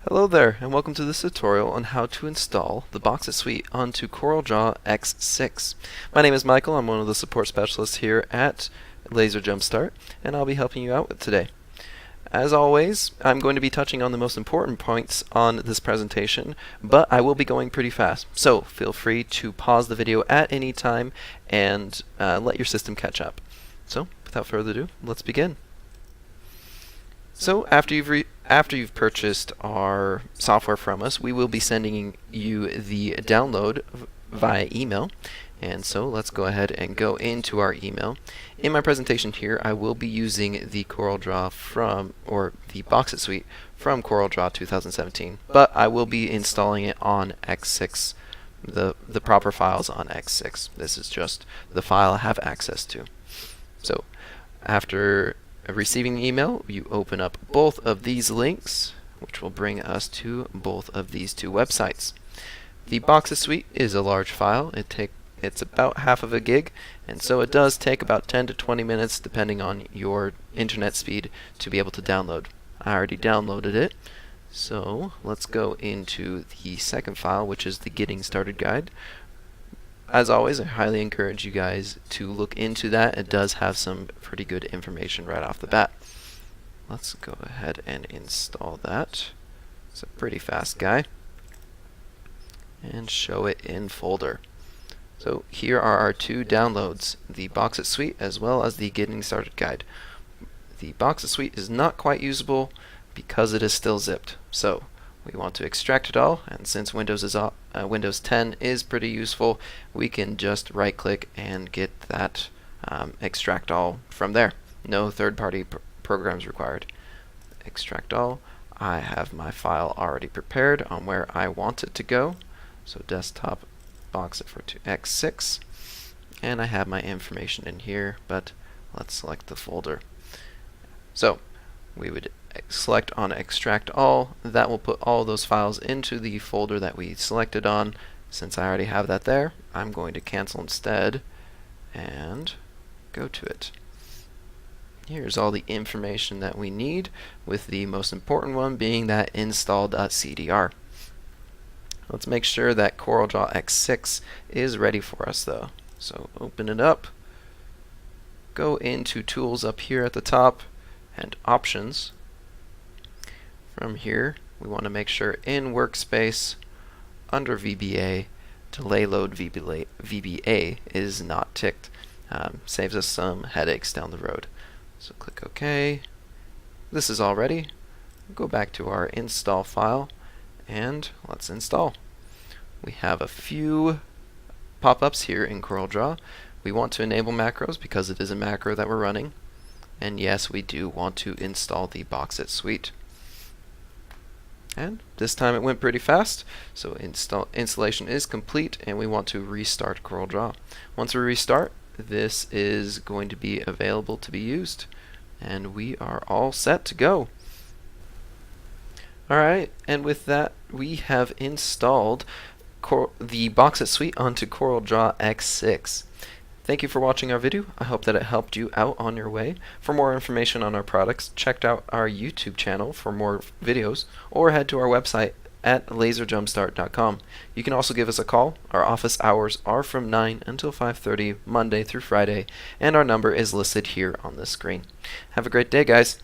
Hello there, and welcome to this tutorial on how to install the BoxIt suite onto CorelDRAW X6. My name is Michael. I'm one of the support specialists here at LaserJumpStart, and I'll be helping you out with today. As always, I'm going to be touching on the most important points on this presentation, but I will be going pretty fast. So feel free to pause the video at any time and let your system catch up. So without further ado, let's begin. So after you've purchased our software from us, we will be sending you the download via email. And so let's go ahead and go into our email. In my presentation here, I will be using the CorelDRAW or the BoxIt suite from CorelDRAW 2017, but I will be installing it on X6, the proper files on X6. This is just the file I have access to. So after receiving the email, you open up both of these links, which will bring us to both of these two websites. The BoxIt suite is a large file. It's about half of a gig, and so it does take about 10 to 20 minutes depending on your internet speed to be able to download. I already downloaded it, so let's go into the second file, which is the Getting Started Guide. As always, I highly encourage you guys to look into that. It does have some pretty good information right off the bat. Let's go ahead and install that. It's a pretty fast guy. And show it in folder. So here are our two downloads, the BoxIt suite as well as the Getting Started Guide. The BoxIt suite is not quite usable because it is still zipped. So we want to extract it all, and since Windows 10 is pretty useful, we can just right click and get that extract all from there. No third-party programs required. Extract all. I have my file already prepared on where I want it to go. So desktop BoxIt for X6, and I have my information in here, but let's select the folder. So we would select on extract all. That will put all those files into the folder that we selected on. Since I already have that there, I'm going to cancel instead and go to it. Here's all the information that we need, with the most important one being that install.cdr. Let's make sure that CorelDRAW X6 is ready for us though. So open it up, go into Tools up here at the top, and Options. From here, we want to make sure in Workspace, under VBA, Delay Load VBA is not ticked. Saves us some headaches down the road. So click OK. This is all ready. Go back to our install file, and let's install. We have a few pop-ups here in CorelDRAW. We want to enable macros because it is a macro that we're running. And yes, we do want to install the BoxIt suite. And this time it went pretty fast, so installation is complete, and we want to restart CorelDRAW. Once we restart, this is going to be available to be used, and we are all set to go. Alright, and with that, we have installed the BoxIt suite onto CorelDRAW X6. Thank you for watching our video. I hope that it helped you out on your way. For more information on our products, check out our YouTube channel for more videos, or head to our website at LaserJumpStart.com. You can also give us a call. Our office hours are from 9 until 5:30 Monday through Friday, and our number is listed here on the screen. Have a great day, guys.